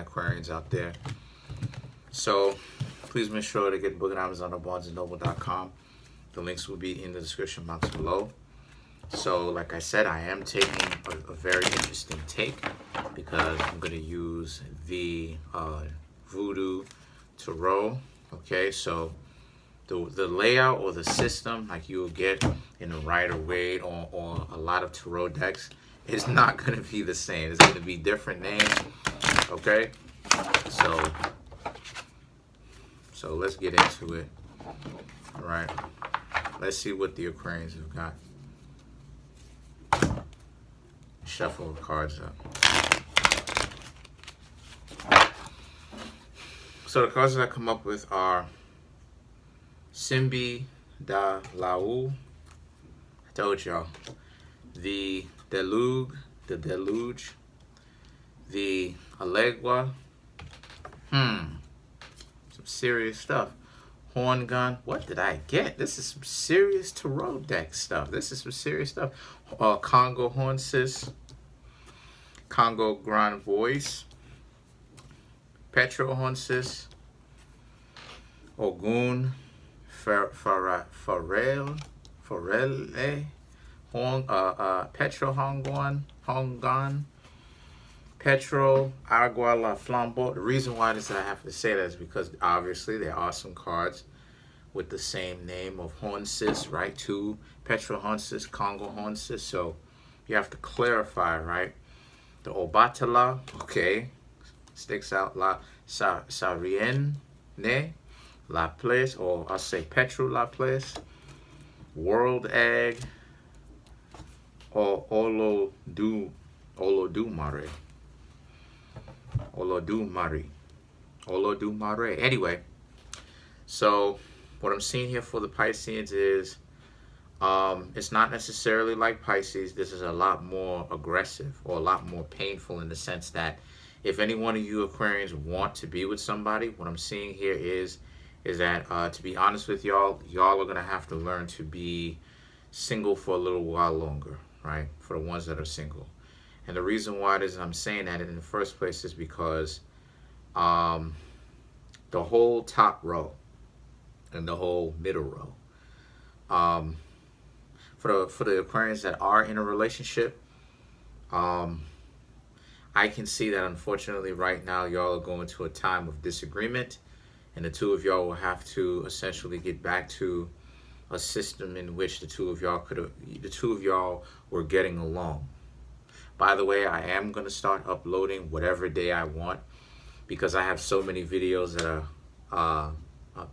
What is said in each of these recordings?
Aquarians out there. So please make sure to get the book on Amazon or BarnesandNoble.com. The links will be in the description box below. So like I said, I am taking a very interesting take because I'm going to use the Voodoo Tarot. Okay, so the layout or the system like you will get in a Rider-Waite or a lot of tarot decks is not going to be the same. It's going to be different names. Okay, so let's get into it. All right, let's see what the Aquarians have got. Shuffle the cards up. So the cards that I come up with are Simbi da Lau. I told y'all. The Deluge, the Alegua. Some serious stuff. Horn Gun. What did I get? This is some serious tarot deck stuff. This is some serious stuff. Congo Horn Sis. Congo Grand Voice. Petro Horn Sis. Ogun. Forelle. Petro Hongon. Petro Agua La Flambeau. The reason why I have to say that is because obviously there are some cards with the same name of Hornsis, right? Two Petro Hornsis, Congo Hornsis. So you have to clarify, right? The Obatala, okay, sticks out. La Sarienne, La Place, or I'll say Petro La Place. World Egg, or Olodumare. Anyway, so what I'm seeing here for the Pisceans is it's not necessarily like Pisces. This is a lot more aggressive or a lot more painful in the sense that if any one of you Aquarians want to be with somebody, what I'm seeing here is that to be honest with y'all are going to have to learn to be single for a little while longer, right? For the ones that are single. And the reason why it is I'm saying that in the first place is because the whole top row and the whole middle row, for the Aquarians that are in a relationship, I can see that unfortunately right now y'all are going to a time of disagreement, and the two of y'all will have to essentially get back to a system in which the two of y'all were getting along. By the way, I am going to start uploading whatever day I want because I have so many videos that are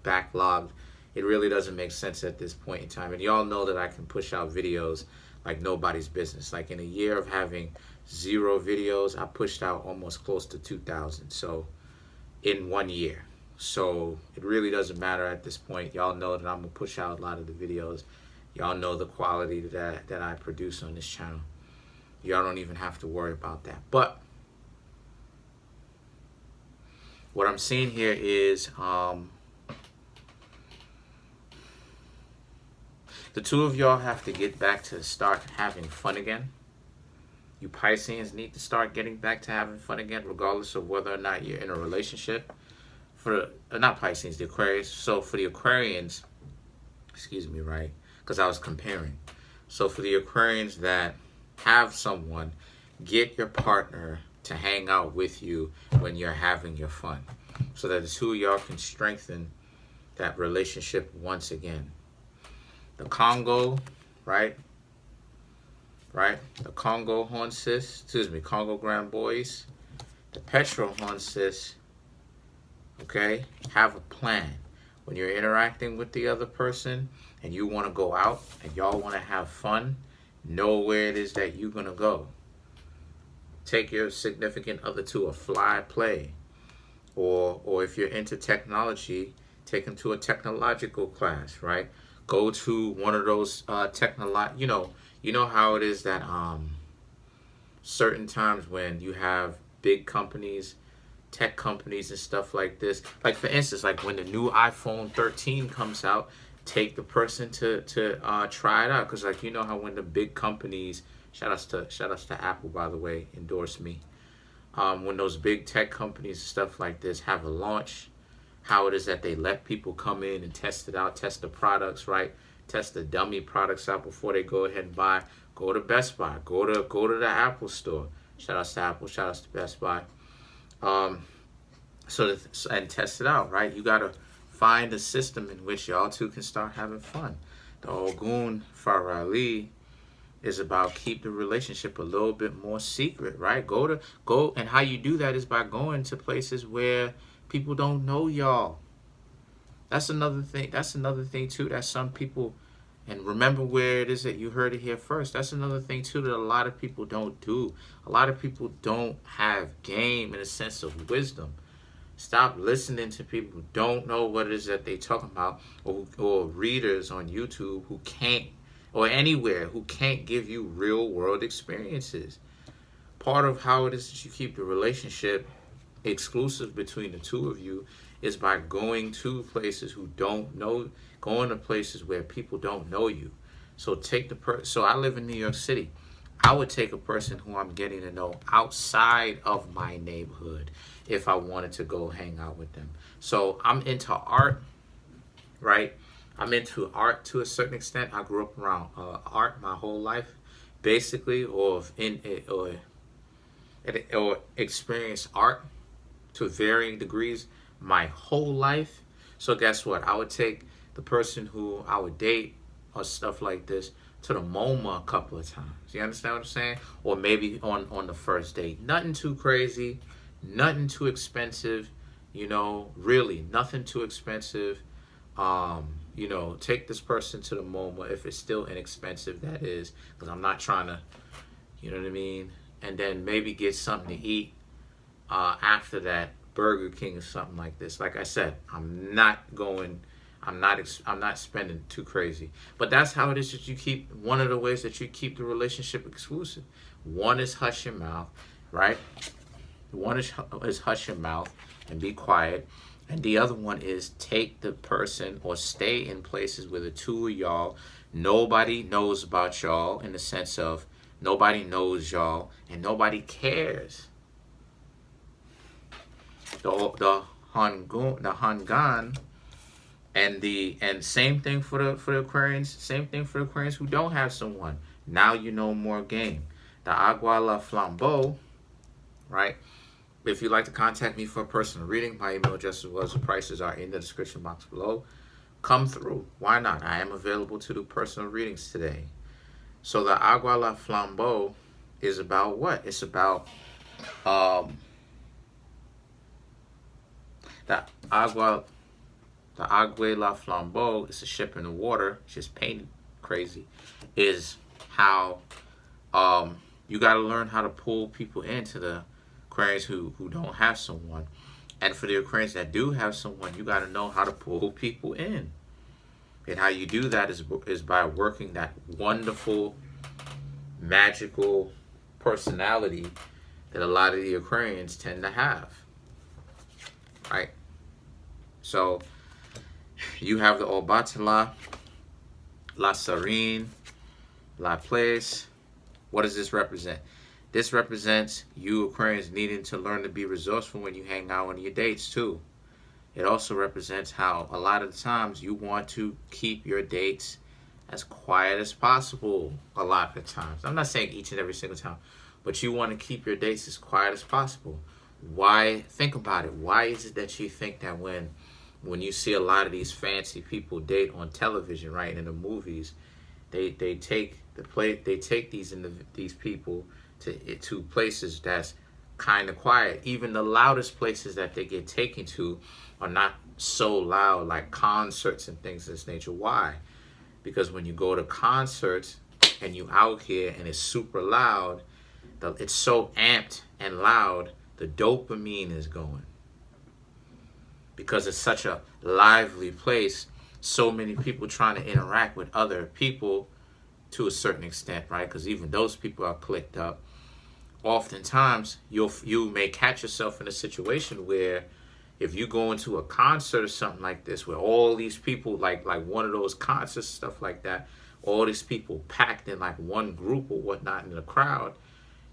backlogged. It really doesn't make sense at this point in time. And y'all know that I can push out videos like nobody's business. Like in a year of having 0 videos, I pushed out almost close to 2,000. So in 1 year. So it really doesn't matter at this point. Y'all know that I'm going to push out a lot of the videos. Y'all know the quality that I produce on this channel. Y'all don't even have to worry about that. But what I'm seeing here is the two of y'all have to get back to start having fun again. You Pisceans need to start getting back to having fun again, regardless of whether or not you're in a relationship. Not Pisceans, the Aquarius. So for the Aquarians, excuse me, right? Because I was comparing. So for the Aquarians that have someone, get your partner to hang out with you when you're having your fun, so that the two of y'all can strengthen that relationship once again. The Congo, right? The Congo Hornsis, Congo Grand Boys, the Petro Hornsis. Okay, have a plan. When you're interacting with the other person and you want to go out and y'all want to have fun, know where it is that you're going to go. Take your significant other to a fly play. Or if you're into technology, take them to a technological class, right? Go to one of those you know how it is that certain times when you have big companies, tech companies and stuff like this, like for instance, like when the new iPhone 13 comes out, take the person to try it out, because like you know how when the big companies, shout outs to Apple, by the way, endorse me. when those big tech companies and stuff like this have a launch, how it is that they let people come in and test it out, test the products, right? Test the dummy products out before they go ahead and buy. Go to Best Buy. Go to the Apple store. Shout out to Apple. Shout out to Best Buy. Um, and test it out, right? You gotta find a system in which y'all two can start having fun. The Ogun Farali is about keep the relationship a little bit more secret, right? Go, and how you do that is by going to places where people don't know y'all. That's another thing. That's another thing too that some people, and remember where it is that you heard it here first. That's another thing too that a lot of people don't do. A lot of people don't have game in a sense of wisdom. Stop listening to people who don't know what it is that they talking about, or readers on YouTube who can't, or anywhere, who can't give you real world experiences. Part of how it is that you keep the relationship exclusive between the two of you is by going to places who don't know, going to places where people don't know you. So so I live in New York City. I would take a person who I'm getting to know outside of my neighborhood if I wanted to go hang out with them. So I'm into art, right? I'm into art to a certain extent. I grew up around art my whole life, basically, or experienced art to varying degrees my whole life. So guess what? I would take the person who I would date or stuff like this to the MoMA a couple of times. You understand what I'm saying? Or maybe on the first date. Nothing too crazy, nothing too expensive, really nothing too expensive. Take this person to the MoMA if it's still inexpensive, that is, because I'm not trying to, you know what I mean? And then maybe get something to eat after that, Burger King or something like this. Like I said, I'm not spending too crazy. But that's how it is that you keep, one of the ways that you keep the relationship exclusive. One is hush your mouth, right? One is hush your mouth and be quiet. And the other one is take the person or stay in places where the two of y'all, nobody knows about y'all, in the sense of nobody knows y'all and nobody cares. The Hangan and same thing for the Aquarians, same thing for the Aquarians who don't have someone. Now you know more game. The Agua La Flambeau, right? If you'd like to contact me for a personal reading, my email address as well as the prices are in the description box below. Come through. Why not? I am available to do personal readings today. So the Agua La Flambeau is about what? It's about the Agua La Flambeau is a ship in the water, it's just painted crazy, is how you got to learn how to pull people into the Aquarians who don't have someone. And for the Aquarians that do have someone, you got to know how to pull people in. And how you do that is by working that wonderful, magical personality that a lot of the Aquarians tend to have. Right? So you have the Obatala, La Serene, La Place. What does this represent? This represents you Aquarians needing to learn to be resourceful when you hang out on your dates too. It also represents how a lot of the times you want to keep your dates as quiet as possible a lot of the times. I'm not saying each and every single time, but you want to keep your dates as quiet as possible. Why? Think about it. Why is it that you think that when you see a lot of these fancy people date on television, right, in the movies, they take these people to places that's kind of quiet. Even the loudest places that they get taken to are not so loud, like concerts and things of this nature. Why? Because when you go to concerts and you out here and it's super loud, it's so amped and loud, the dopamine is going. Because it's such a lively place, so many people trying to interact with other people to a certain extent, right? Because even those people are clicked up. Oftentimes, you may catch yourself in a situation where if you go into a concert or something like this, where all these people, like one of those concerts, stuff like that, all these people packed in like one group or whatnot in the crowd,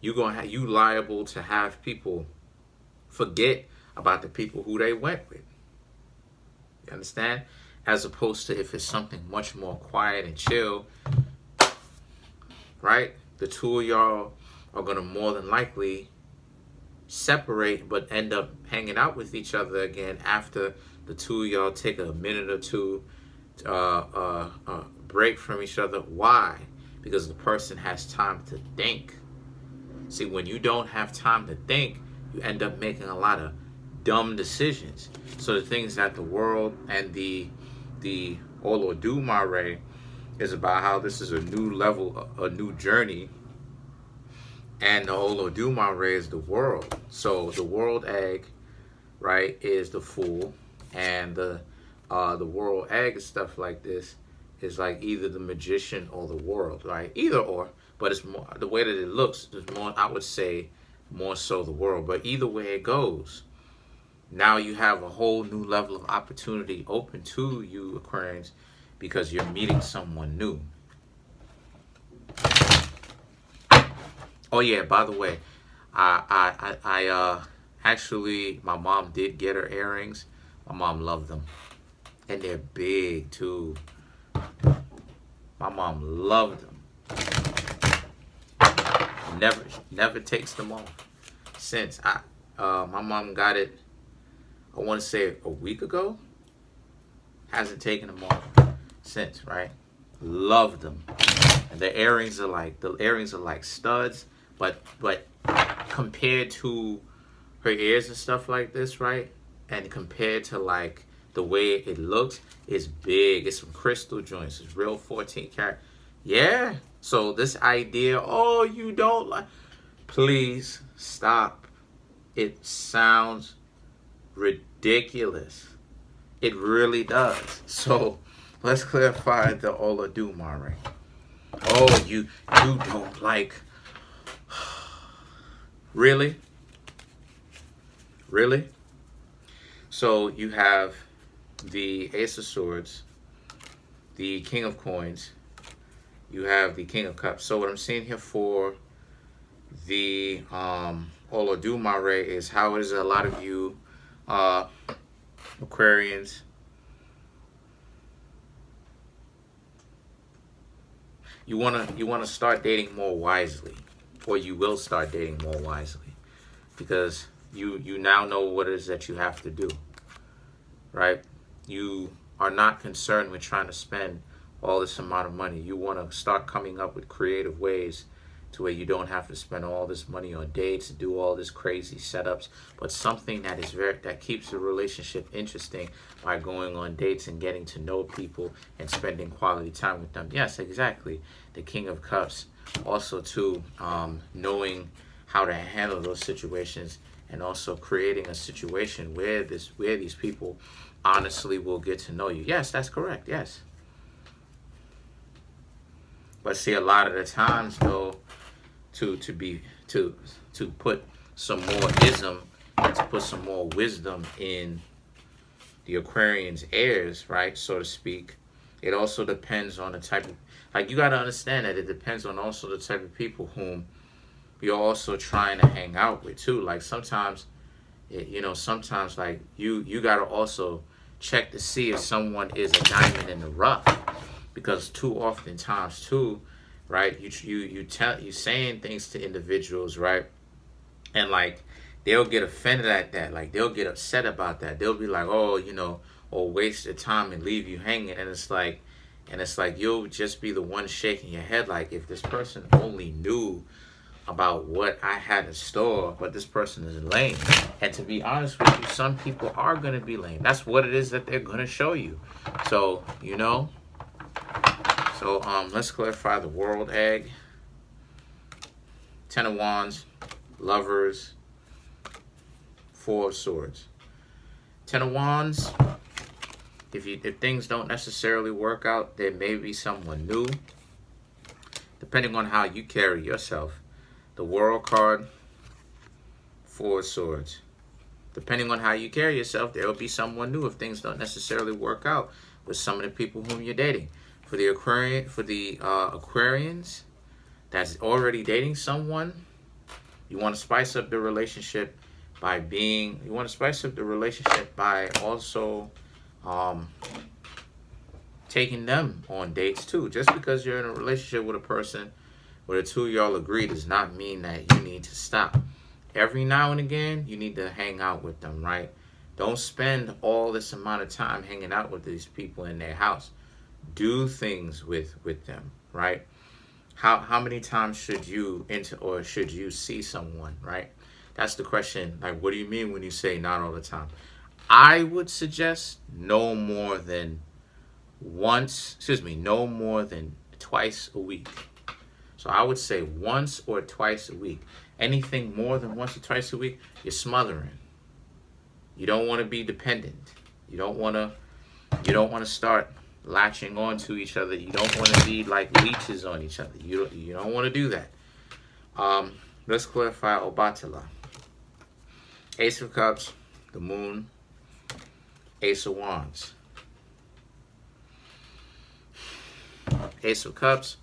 you liable to have people forget about the people who they went with. You understand? As opposed to if it's something much more quiet and chill, right? The two of y'all are gonna more than likely separate, but end up hanging out with each other again after the two of y'all take a minute or two break from each other. Why? Because the person has time to think. See, when you don't have time to think, you end up making a lot of dumb decisions. So the things that the world and the Olodumare is about, how this is a new level, a new journey, and the Olodumare is the world. So the world egg, right, is the Fool, and the world egg and stuff like this is like either the Magician or the World, right? Either or, but it's more the way that it looks. There's more, I would say, more so the World. But either way it goes, now you have a whole new level of opportunity open to you, Aquarians, because you're meeting someone new. Oh yeah, by the way, I actually, my mom did get her earrings. My mom loved them, and they're big too. My mom loved them. Never takes them off. Since my mom got it, I want to say a week ago. Hasn't taken them off since, right? Loved them. And the earrings are like studs, but compared to her ears and stuff like this, right? And compared to like the way it looks, it's big. It's some crystal joints. It's real 14 karat. Yeah. So this idea, oh, you don't like, please stop. It sounds ridiculous. It really does. So let's clarify the Olodumare. Oh, you don't like. Really? Really? So you have the Ace of Swords, the King of Coins, you have the King of Cups. So what I'm seeing here for the Olodumare is how it is a lot of you Aquarians, you wanna start dating more wisely, or you will start dating more wisely, because you now know what it is that you have to do, right? You are not concerned with trying to spend all this amount of money. You want to start coming up with creative ways to where you don't have to spend all this money on dates and do all this crazy setups, but something that is that keeps the relationship interesting by going on dates and getting to know people and spending quality time with them. Yes, exactly. The King of Cups. Also too, knowing how to handle those situations, and also creating a situation where these people honestly will get to know you. Yes, that's correct. Yes. But see, a lot of the times though, to put some more ism and to put some more wisdom in the Aquarian's ears, right, so to speak, it also depends on the type of, like, you got to understand that it depends on also the type of people whom you're also trying to hang out with too. Like sometimes, sometimes like you got to also check to see if someone is a diamond in the rough, because too often times too, right, you saying things to individuals, right, and like they'll get offended at that, like they'll get upset about that, they'll be like, oh, or waste their time and leave you hanging, and it's like you'll just be the one shaking your head like, if this person only knew about what I had in store, but this person is lame. And to be honest with you, some people are going to be lame. That's what it is that they're going to show you. So, so let's clarify the World Egg. 10 of Wands, Lovers, 4 of Swords. 10 of Wands, if things don't necessarily work out, there may be someone new, depending on how you carry yourself. The World card, 4 of Swords. Depending on how you carry yourself, there will be someone new if things don't necessarily work out with some of the people whom you're dating. For the Aquarians that's already dating someone, You want to spice up the relationship by being, you want to spice up the relationship by also taking them on dates too. Just because you're in a relationship with a person where the two of y'all agree does not mean that you need to stop. Every now and again, you need to hang out with them, right? Don't spend all this amount of time hanging out with these people in their house. Do things with them, right? How many times should you should you see someone, right? That's the question. Like, what do you mean when you say not all the time? I would suggest no more than no more than twice a week. So I would say once or twice a week. Anything more than once or twice a week, you're smothering. You don't want to be dependent. You don't want to start latching on to each other. You don't want to be like leeches on each other. You don't want to do that. Let's clarify Obatala. Ace of Cups, the Moon, Ace of Wands. Ace of Cups,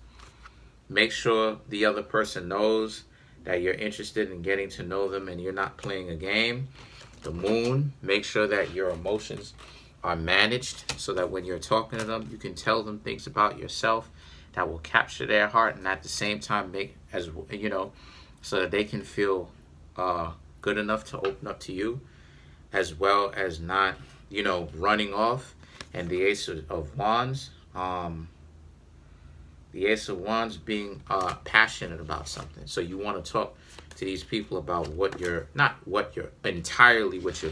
make sure the other person knows that you're interested in getting to know them and you're not playing a game. The Moon, make sure that your emotions are managed so that when you're talking to them, you can tell them things about yourself that will capture their heart, and at the same time make, as you know, so that they can feel good enough to open up to you, as well as not, running off. And the Ace of Wands, being passionate about something. So you want to talk to these people about what your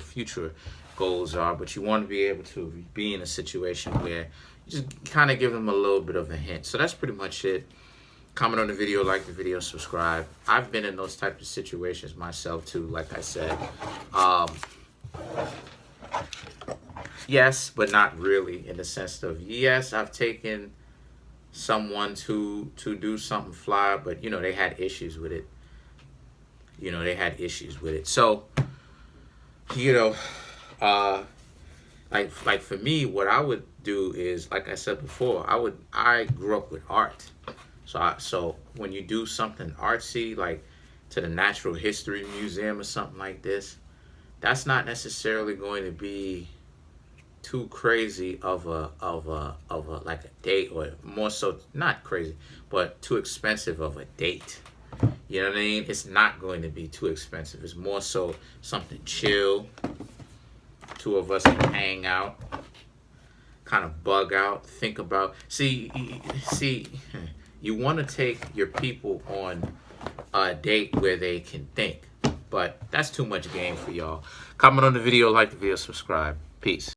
future goals are, but you want to be able to be in a situation where you just kind of give them a little bit of a hint. So that's pretty much it. Comment on the video, like the video, subscribe. I've been in those types of situations myself too, like I said. Yes, but not really, in the sense of, yes, I've taken someone to do something fly, but they had issues with it. So, like for me, what I would do is, like I said before, I grew up with art. So when you do something artsy, like to the Natural History Museum or something like this, that's not necessarily going to be too crazy of a like a date, or more so not crazy, but too expensive of a date. You know what I mean? It's not going to be too expensive. It's more so something chill. Two of us can hang out, kind of bug out, think about. See, you want to take your people on a date where they can think, but that's too much game for y'all. Comment on the video, like the video, subscribe. Peace.